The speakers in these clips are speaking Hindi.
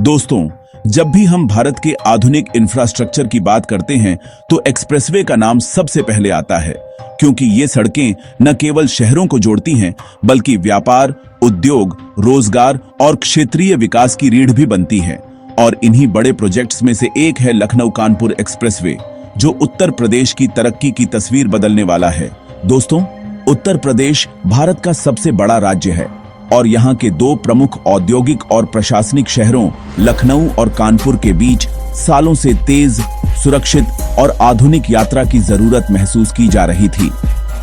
दोस्तों, जब भी हम भारत के आधुनिक इंफ्रास्ट्रक्चर की बात करते हैं तो एक्सप्रेसवे का नाम सबसे पहले आता है, क्योंकि ये सड़कें न केवल शहरों को जोड़ती हैं बल्कि व्यापार, उद्योग, रोजगार और क्षेत्रीय विकास की रीढ़ भी बनती हैं। और इन्हीं बड़े प्रोजेक्ट्स में से एक है लखनऊ कानपुर एक्सप्रेसवे, जो उत्तर प्रदेश की तरक्की की तस्वीर बदलने वाला है। दोस्तों, उत्तर प्रदेश भारत का सबसे बड़ा राज्य है और यहाँ के दो प्रमुख औद्योगिक और प्रशासनिक शहरों लखनऊ और कानपुर के बीच सालों से तेज, सुरक्षित और आधुनिक यात्रा की जरूरत महसूस की जा रही थी,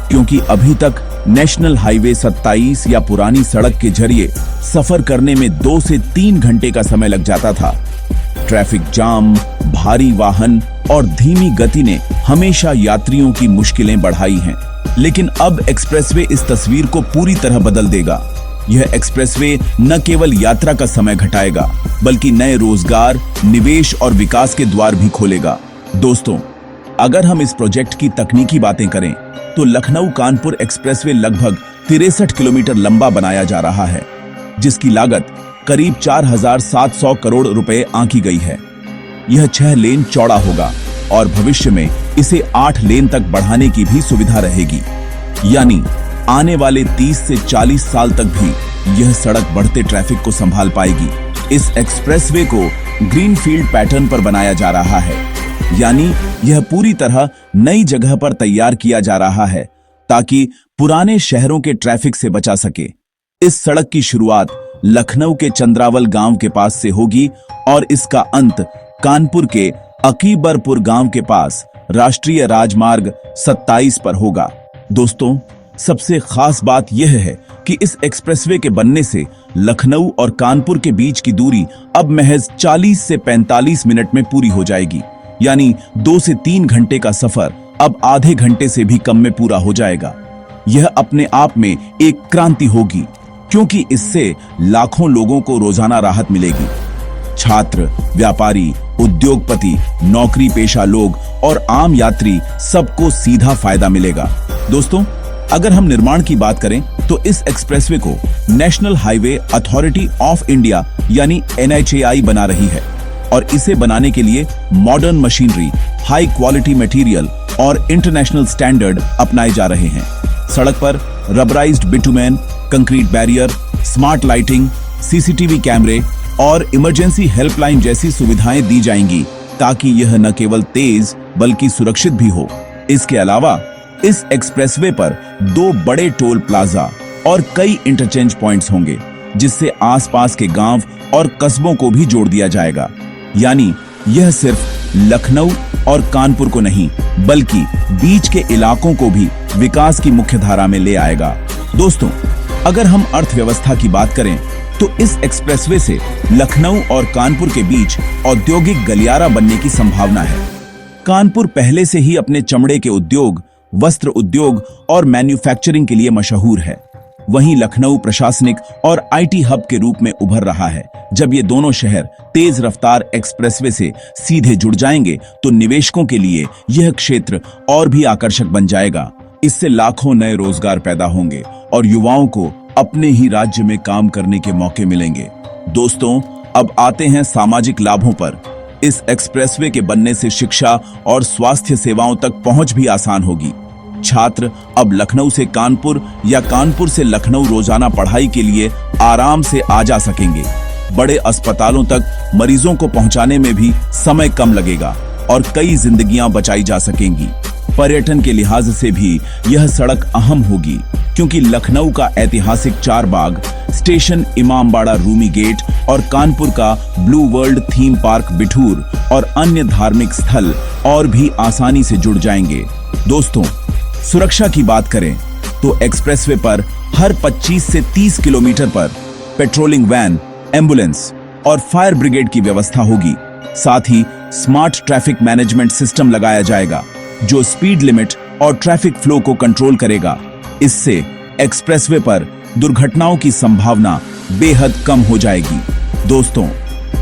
क्योंकि अभी तक नेशनल हाईवे 27 या पुरानी सड़क के जरिए सफर करने में 2 से 3 घंटे का समय लग जाता था। ट्रैफिक जाम, भारी वाहन और धीमी गति ने हमेशा यात्रियों की मुश्किलें बढ़ाई हैं, लेकिन अब एक्सप्रेसवे इस तस्वीर को पूरी तरह बदल देगा। यह एक्सप्रेसवे न केवल यात्रा का समय घटाएगा बल्कि नए रोजगार, निवेश और विकास के द्वार भी खोलेगा। दोस्तों, अगर हम इस प्रोजेक्ट की तकनीकी बातें करें तो लखनऊ कानपुर एक्सप्रेसवे लगभग 63 किलोमीटर लंबा बनाया जा रहा है, जिसकी लागत करीब 4700 करोड़ रुपए आंकी गई है। यह 6 लेन चौड़ा होगा और भविष्य में इसे 8 लेन तक बढ़ाने की भी सुविधा रहेगी, यानी आने वाले 30 से 40 साल तक भी यह सड़क बढ़ते ट्रैफिक को संभाल पाएगी। इस एक्सप्रेसवे को ग्रीनफील्ड पैटर्न पर बनाया जा रहा है, यानी यह पूरी तरह नई जगह पर तैयार किया जा रहा है ताकि पुराने शहरों के ट्रैफिक से बचा सके। इस सड़क की शुरुआत लखनऊ के चंद्रावल गांव के पास से होगी और इसका अंत कानपुर के अकीबरपुर गांव के पास राष्ट्रीय राजमार्ग 27 पर होगा। दोस्तों, सबसे खास बात यह है कि इस एक्सप्रेसवे के बनने से लखनऊ और कानपुर के बीच की दूरी अब महज 40 से 45 मिनट में पूरी हो जाएगी, यानी 2 से 3 घंटे का सफर अब आधे घंटे से भी कम में पूरा हो जाएगा। यह अपने आप में एक क्रांति होगी, क्योंकि इससे लाखों लोगों को रोजाना राहत मिलेगी। छात्र, व्यापारी, उद्योगपति, नौकरी पेशा लोग और आम यात्री सबको सीधा फायदा मिलेगा। दोस्तों, अगर हम निर्माण की बात करें तो इस एक्सप्रेसवे को national highway authority of India यानी NHAI बना रही है और इसे बनाने के लिए modern machinery, high quality material और इंटरनेशनल स्टैंडर्ड अपनाए जा रहे हैं। सड़क पर rubberised bitumen, concrete barrier, smart lighting, CCTV कैमरे और इमरजेंसी हेल्पलाइन जैसी सुविधाएं दी जाएंगी ताकि यह न केवल तेज बल्कि सुरक्षित भी हो। इसके अलावा इस एक्सप्रेसवे पर 2 बड़े टोल प्लाजा और कई इंटरचेंज पॉइंट्स होंगे, जिससे आसपास के गांव और कस्बों को भी जोड़ दिया जाएगा। यानी यह सिर्फ लखनऊ और कानपुर को नहीं बल्कि बीच के इलाकों को भी विकास की मुख्य धारा में ले आएगा। दोस्तों, अगर हम अर्थव्यवस्था की बात करें तो इस एक्सप्रेसवे से लखनऊ और कानपुर के बीच औद्योगिक गलियारा बनने की संभावना है। कानपुर पहले से ही अपने चमड़े के उद्योग, वस्त्र उद्योग और मैन्युफैक्चरिंग के लिए मशहूर है। वहीं लखनऊ प्रशासनिक और IT हब के रूप में उभर रहा है। जब ये दोनों शहर तेज रफ्तार एक्सप्रेसवे से सीधे जुड़ जाएंगे तो निवेशकों के लिए यह क्षेत्र और भी आकर्षक बन जाएगा। इससे लाखों नए रोजगार पैदा होंगे और युवाओं को अपने ही राज्य में काम करने के मौके मिलेंगे। दोस्तों, अब आते हैं सामाजिक लाभों पर। इस एक्सप्रेसवे के बनने से शिक्षा और स्वास्थ्य सेवाओं तक पहुंच भी आसान होगी। छात्र अब लखनऊ से कानपुर या कानपुर से लखनऊ रोजाना पढ़ाई के लिए आराम से आ जा सकेंगे। बड़े अस्पतालों तक मरीजों को पहुंचाने में भी समय कम लगेगा और कई जिंदगियां बचाई जा सकेंगी। पर्यटन के लिहाज से भी यह सड़क अहम होगी, क्योंकि लखनऊ का ऐतिहासिक चारबाग, स्टेशन इमामबाड़ा रूमी गेट और कानपुर का blue world theme park Bithoor और अन्य धार्मिक स्थल और भी आसानी से जुड़ जाएंगे। दोस्तों, सुरक्षा की बात करें तो एक्सप्रेसवे पर हर 25 से 30 किलोमीटर पर पेट्रोलिंग वैन, एम्बुलेंस और फायर ब्रिगेड की व्यवस्था होगी। साथ ही स्मार्ट ट्रैफिक मैनेजमेंट सिस्टम लगाया जाएगा जो स्पीड लिमिट और ट्रैफिक फ्लो को कंट्रोल करेगा। इससे एक्सप्रेसवे पर दुर्घटनाओं की संभावना बेहद कम हो जाएगी। दोस्तों,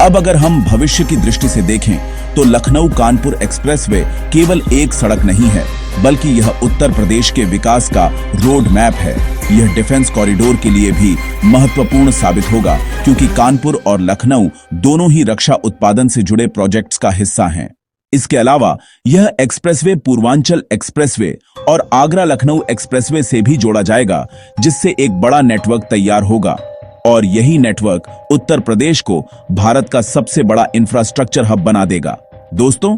अब अगर हम भविष्य की दृष्टि से देखें तो लखनऊ कानपुर एक्सप्रेसवे केवल एक सड़क नहीं है, बल्कि यह उत्तर प्रदेश के विकास का रोड मैप है। यह डिफेंस कॉरिडोर के लिए भी महत्वपूर्ण साबित होगा, क्योंकि कानपुर और लखनऊ दोनों ही रक्षा उत्पादन से जुड़े प्रोजेक्ट्स का हिस्सा हैं। इसके अलावा यह एक्सप्रेसवे पूर्वांचल एक्सप्रेसवे और आगरा लखनऊ एक्सप्रेसवे से भी जोड़ा जाएगा, जिससे एक बड़ा नेटवर्क तैयार होगा और यही नेटवर्क उत्तर प्रदेश को भारत का सबसे बड़ा इंफ्रास्ट्रक्चर हब बना देगा। दोस्तों,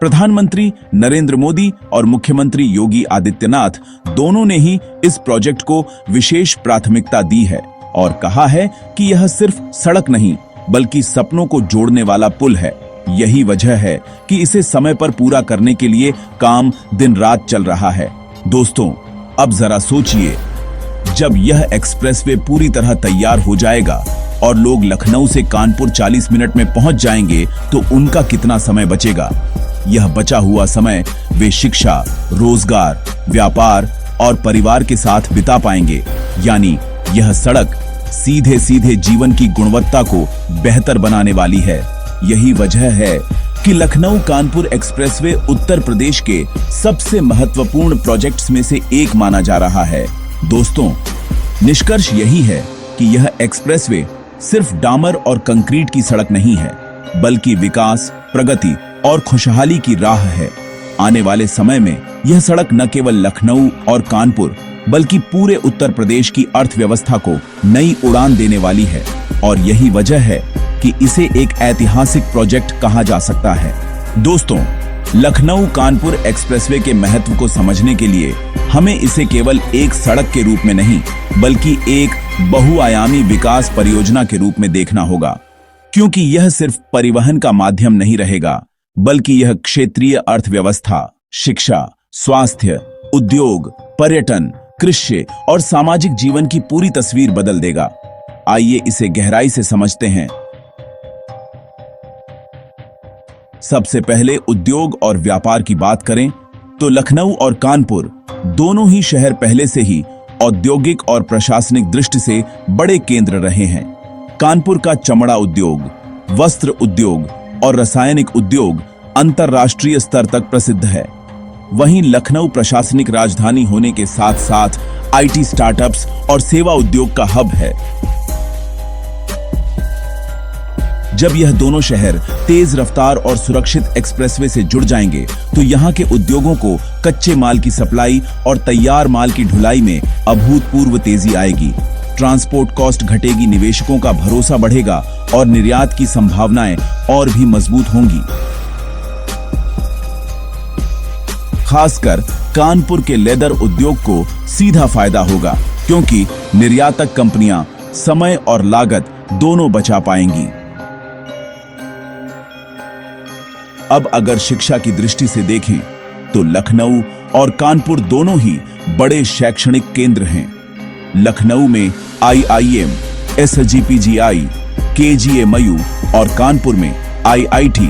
प्रधानमंत्री नरेंद्र मोदी और मुख्यमंत्री योगी आदित्यनाथ दोनों ने ही इस प्रोजेक्ट को विशेष प्राथमिकता दी है और कहा है कि यह सिर्फ सड़क नहीं बल्कि सपनों को जोड़ने वाला पुल है। यही वजह है कि इसे समय पर पूरा करने के लिए काम दिन रात चल रहा है। दोस्तों, अब जरा सोचिए, जब यह एक्सप्रेसवे पूरी तरह तैयार हो जाएगा और लोग लखनऊ से कानपुर 40 मिनट में पहुंच जाएंगे तो उनका कितना समय बचेगा। यह बचा हुआ समय वे शिक्षा, रोजगार, व्यापार और परिवार के साथ बिता पाएंगे। यानी यह सड़क सीधे सीधे जीवन की गुणवत्ता को बेहतर बनाने वाली है। यही वजह है कि लखनऊ कानपुर एक्सप्रेसवे उत्तर प्रदेश के सबसे महत्वपूर्ण प्रोजेक्ट्स में से एक माना जा रहा है। दोस्तों, निष्कर्ष यही है कि यह एक्सप्रेसवे सिर्फ डामर और कंक्रीट की सड़क नहीं है, बल्कि विकास, प्रगति और खुशहाली की राह है। आने वाले समय में यह सड़क न केवल लखनऊ और कानपुर बल्कि पूरे उत्तर प्रदेश की अर्थव्यवस्था को नई उड़ान देने वाली है और यही वजह है कि इसे एक ऐतिहासिक प्रोजेक्ट कहा जा सकता है। दोस्तों, लखनऊ कानपुर एक्सप्रेसवे के महत्व को समझने के लिए हमें इसे केवल एक सड़क के रूप में नहीं बल्कि एक बहुआयामी विकास परियोजना के रूप में देखना होगा, क्योंकि यह सिर्फ परिवहन का माध्यम नहीं रहेगा बल्कि यह क्षेत्रीय अर्थव्यवस्था, शिक्षा, स्वास्थ्य, उद्योग, पर्यटन, कृषि और सामाजिक जीवन की पूरी तस्वीर बदल देगा। आइए इसे गहराई से समझते हैं। सबसे पहले उद्योग और व्यापार की बात करें तो लखनऊ और कानपुर दोनों ही शहर पहले से ही औद्योगिक और प्रशासनिक दृष्टि से बड़े केंद्र रहे हैं। कानपुर का चमड़ा उद्योग, वस्त्र उद्योग और रासायनिक उद्योग अंतर्राष्ट्रीय स्तर तक प्रसिद्ध है। वहीं लखनऊ प्रशासनिक राजधानी होने के साथ साथ आईटी स्टार्टअप्स और सेवा उद्योग का हब है। जब यह दोनों शहर तेज रफ्तार और सुरक्षित एक्सप्रेसवे से जुड़ जाएंगे तो यहाँ के उद्योगों को कच्चे माल की सप्लाई और तैयार माल की ढुलाई में अभूतपूर्व तेजी आएगी। ट्रांसपोर्ट कॉस्ट घटेगी, निवेशकों का भरोसा बढ़ेगा और निर्यात की संभावनाएं और भी मजबूत होंगी। खासकर कानपुर के लेदर उद्योग को सीधा फायदा होगा, क्योंकि निर्यातक कंपनियां समय और लागत दोनों बचा पाएंगी। अब अगर शिक्षा की दृष्टि से देखें तो लखनऊ और कानपुर दोनों ही बड़े शैक्षणिक केंद्र हैं। लखनऊ में IIM, SGPGI, KGMU और कानपुर में IIT,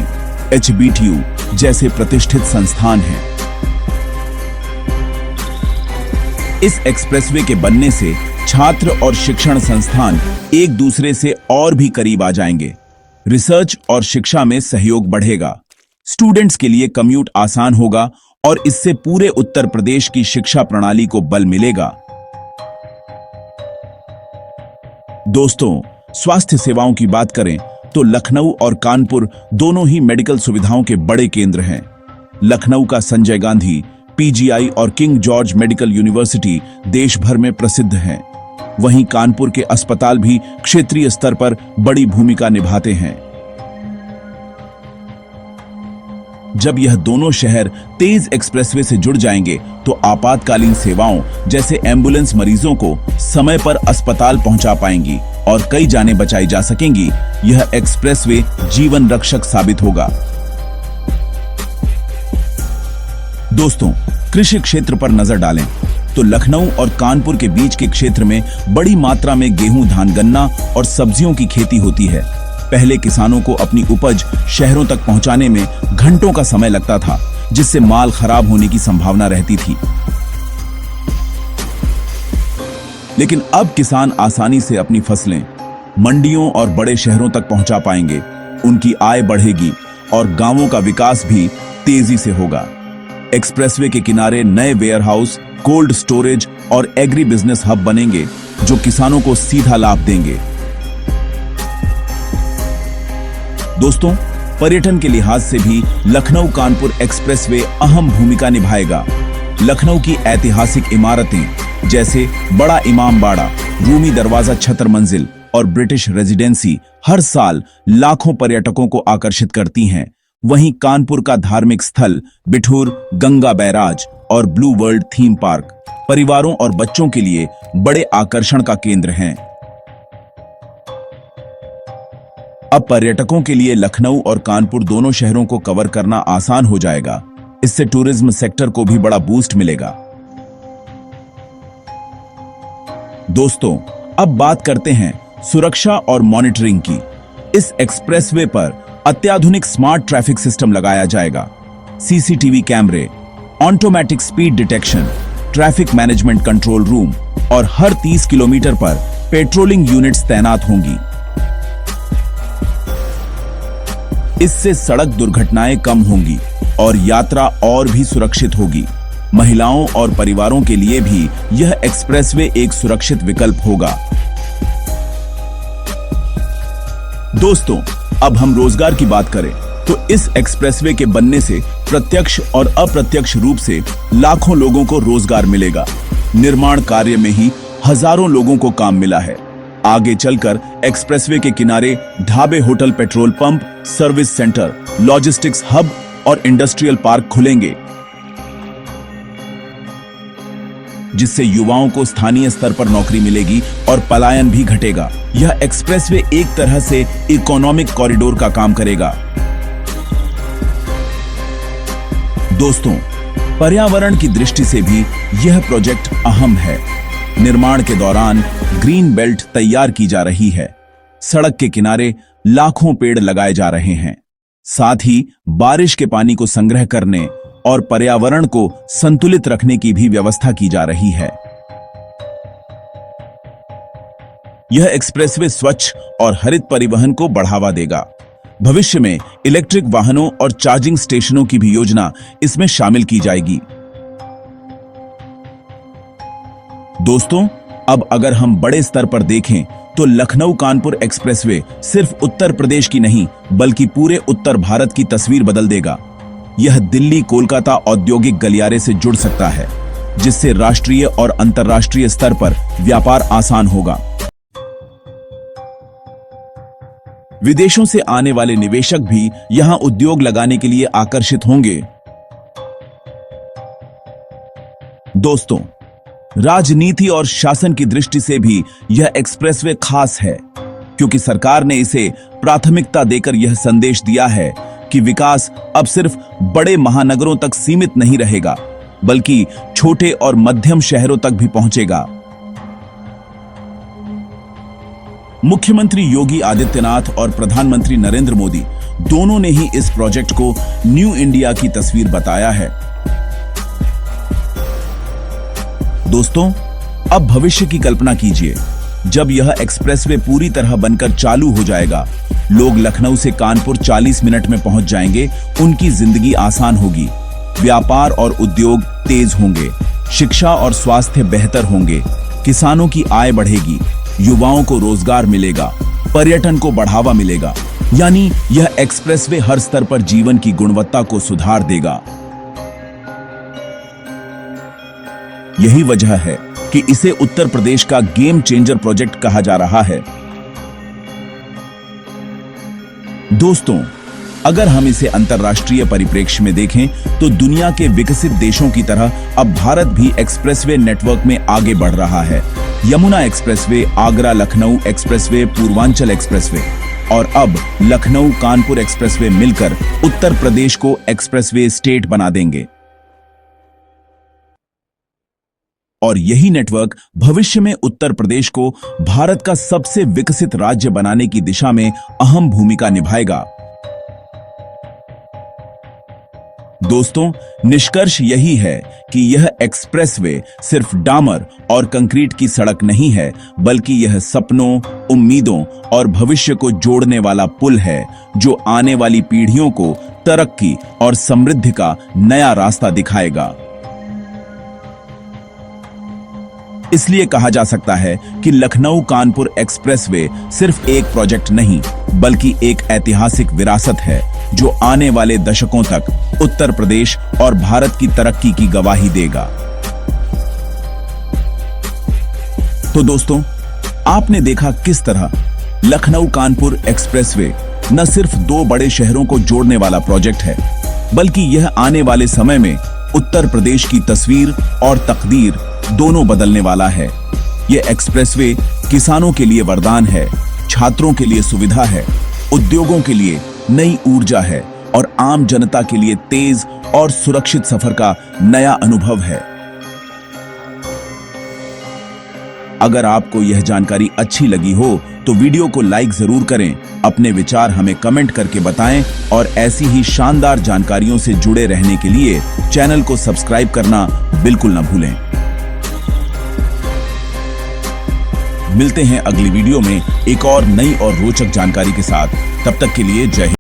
HBTU जैसे प्रतिष्ठित संस्थान हैं। इस एक्सप्रेसवे के बनने से छात्र और शिक्षण संस्थान एक दूसरे से और भी करीब आ जाएंगे। रिसर्च और शिक्षा में सहयोग बढ़ेगा, स्टूडेंट्स के लिए कम्यूट आसान होगा और इससे पूरे उत्तर प्रदेश की शिक्षा प्रणाली को बल मिलेगा। दोस्तों, स्वास्थ्य सेवाओं की बात करें तो लखनऊ और कानपुर दोनों ही मेडिकल सुविधाओं के बड़े केंद्र हैं। लखनऊ का संजय गांधी, PGI और किंग जॉर्ज मेडिकल यूनिवर्सिटी देश भर में प्रसिद्ध हैं। वहीं कानपुर के अस्पताल भी क्षेत्रीय स्तर पर बड़ी भूमिका निभाते हैं। जब यह दोनों शहर तेज एक्सप्रेसवे से जुड़ जाएंगे तो आपातकालीन सेवाओं जैसे एम्बुलेंस मरीजों को समय पर अस्पताल पहुंचा पाएंगी और कई जानें बचाई जा सकेंगी। यह एक्सप्रेसवे जीवन रक्षक साबित होगा। दोस्तों, कृषि क्षेत्र पर नजर डालें तो लखनऊ और कानपुर के बीच के क्षेत्र में बड़ी मात्रा में गेहूं, धान, गन्ना और सब्जियों की खेती होती है। पहले किसानों को अपनी उपज शहरों तक पहुंचाने में घंटों का समय लगता था, जिससे माल खराब होने की संभावना रहती थी। लेकिन अब किसान आसानी से अपनी फसलें मंडियों और बड़े शहरों तक पहुंचा पाएंगे। उनकी आय बढ़ेगी और गांवों का विकास भी तेजी से होगा। एक्सप्रेसवे के किनारे नए वेयरहाउस, कोल्ड स्टोरेज और एग्री बिजनेस हब बनेंगे जो किसानों को सीधा लाभ देंगे। दोस्तों, पर्यटन के लिहाज से भी लखनऊ कानपुर एक्सप्रेसवे अहम भूमिका निभाएगा। लखनऊ की ऐतिहासिक इमारतें जैसे बड़ा इमाम बाड़ा, रूमी दरवाजा छतर मंजिल और ब्रिटिश रेजिडेंसी हर साल लाखों पर्यटकों को आकर्षित करती हैं। वहीं कानपुर का धार्मिक स्थल बिठूर, गंगा बैराज और ब्लू वर्ल्ड थीम पार्क परिवारों और बच्चों के लिए बड़े आकर्षण का केंद्र हैं। अब पर्यटकों के लिए लखनऊ और कानपुर दोनों शहरों को कवर करना आसान हो जाएगा। इससे टूरिज्म सेक्टर को भी बड़ा बूस्ट मिलेगा। दोस्तों, अब बात करते हैं सुरक्षा और मॉनिटरिंग की। इस एक्सप्रेसवे पर अत्याधुनिक स्मार्ट ट्रैफिक सिस्टम लगाया जाएगा। सीसीटीवी कैमरे, automatic speed detection, traffic management control room और हर 30 किलोमीटर पर पेट्रोलिंग यूनिट्स तैनात होंगी। इससे सड़क दुर्घटनाएं कम होंगी और यात्रा और भी सुरक्षित होगी। महिलाओं और परिवारों के लिए भी यह एक्सप्रेसवे एक सुरक्षित विकल्प होगा। दोस्तों, अब हम रोजगार की बात करें तो इस एक्सप्रेसवे के बनने से प्रत्यक्ष और अप्रत्यक्ष रूप से लाखों लोगों को रोजगार मिलेगा। निर्माण कार्य में ही हजारों लोगों को काम मिला है। आगे चलकर एक्सप्रेसवे के किनारे ढाबे, hotel, petrol pump, service centre, logistics hub और इंडस्ट्रियल पार्क खुलेंगे, जिससे युवाओं को स्थानीय स्तर पर नौकरी मिलेगी और पलायन भी घटेगा। यह एक्सप्रेसवे एक तरह से इकोनॉमिक कॉरिडोर का काम करेगा। दोस्तों, पर्यावरण की दृष्टि से भी यह प्रोजेक्ट अहम है। निर्माण के दौरान ग्रीन बेल्ट तैयार की जा रही है। सड़क के किनारे लाखों पेड़ लगाए जा रहे हैं। साथ ही बारिश के पानी को संग्रह करने और पर्यावरण को संतुलित रखने की भी व्यवस्था की जा रही है। यह एक्सप्रेसवे स्वच्छ और हरित परिवहन को बढ़ावा देगा। भविष्य में इलेक्ट्रिक वाहनों और चार्जिंग स्टेशनों की भी योजना इसमें शामिल की जाएगी। दोस्तों, अब अगर हम बड़े स्तर पर देखें तो लखनऊ कानपुर एक्सप्रेसवे सिर्फ उत्तर प्रदेश की नहीं बल्कि पूरे उत्तर भारत की तस्वीर बदल देगा। यह दिल्ली कोलकाता औद्योगिक गलियारे से जुड़ सकता है, जिससे राष्ट्रीय और अंतर्राष्ट्रीय स्तर पर व्यापार आसान होगा। विदेशों से आने वाले निवेशक भी यहां उद्योग लगाने के लिए आकर्षित होंगे। दोस्तों, राजनीति और शासन की दृष्टि से भी यह एक्सप्रेसवे खास है, क्योंकि सरकार ने इसे प्राथमिकता देकर यह संदेश दिया है कि विकास अब सिर्फ बड़े महानगरों तक सीमित नहीं रहेगा, बल्कि छोटे और मध्यम शहरों तक भी पहुंचेगा। मुख्यमंत्री योगी आदित्यनाथ और प्रधानमंत्री नरेंद्र मोदी दोनों ने ही इस प्रोजेक्ट को न्यू इंडिया की तस्वीर बताया है। दोस्तों, अब भविष्य की कल्पना कीजिए। जब यह एक्सप्रेसवे पूरी तरह बनकर चालू हो जाएगा, लोग लखनऊ से कानपुर 40 मिनट में पहुंच जाएंगे। उनकी जिंदगी आसान होगी, व्यापार और उद्योग तेज होंगे, शिक्षा और स्वास्थ्य बेहतर होंगे, किसानों की आय बढ़ेगी, युवाओं को रोजगार मिलेगा, पर्यटन को बढ़ावा मिलेगा। यानी यह एक्सप्रेसवे हर स्तर पर जीवन की गुणवत्ता को सुधार देगा। यही वजह है कि इसे उत्तर प्रदेश का गेम चेंजर प्रोजेक्ट कहा जा रहा है। दोस्तों, अगर हम इसे अंतर्राष्ट्रीय परिप्रेक्ष्य में देखें तो दुनिया के विकसित देशों की तरह अब भारत भी एक्सप्रेसवे नेटवर्क में आगे बढ़ रहा है। Yamuna expressway, Agra Lucknow expressway, Purvanchal expressway और अब लखनऊ कानपुर एक्सप्रेसवे मिलकर उत्तर प्रदेश को एक्सप्रेसवे स्टेट बना देंगे। और यही नेटवर्क भविष्य में उत्तर प्रदेश को भारत का सबसे विकसित राज्य बनाने की दिशा में अहम भूमिका निभाएगा। दोस्तों, निष्कर्ष यही है कि यह एक्सप्रेसवे सिर्फ डामर और कंक्रीट की सड़क नहीं है, बल्कि यह सपनों, उम्मीदों और भविष्य को जोड़ने वाला पुल है, जो आने वाली पीढ़ियों को तरक्की और समृद्धि का नया रास्ता दिखाएगा। इसलिए कहा जा सकता है कि लखनऊ कानपुर एक्सप्रेसवे सिर्फ एक प्रोजेक्ट नहीं, बल्कि एक ऐतिहासिक विरासत है जो आने वाले दशकों तक उत्तर प्रदेश और भारत की तरक्की की गवाही देगा। तो दोस्तों, आपने देखा किस तरह लखनऊ कानपुर एक्सप्रेसवे न सिर्फ दो बड़े शहरों को जोड़ने वाला प्रोजेक्ट है, बल्कि यह आने वाले समय में उत्तर प्रदेश की तस्वीर और तकदीर दोनों बदलने वाला है। यह एक्सप्रेसवे किसानों के लिए वरदान है, छात्रों के लिए सुविधा है, उद्योगों के लिए नई ऊर्जा है और आम जनता के लिए तेज और सुरक्षित सफर का नया अनुभव है। अगर आपको यह जानकारी अच्छी लगी हो तो वीडियो को लाइक जरूर करें, अपने विचार हमें कमेंट करके बताएं और ऐसी ही शानदार जानकारियों से जुड़े रहने के लिए चैनल को सब्सक्राइब करना बिल्कुल न भूलें। मिलते हैं अगली वीडियो में एक और नई और रोचक जानकारी के साथ। तब तक के लिए जय हिंद।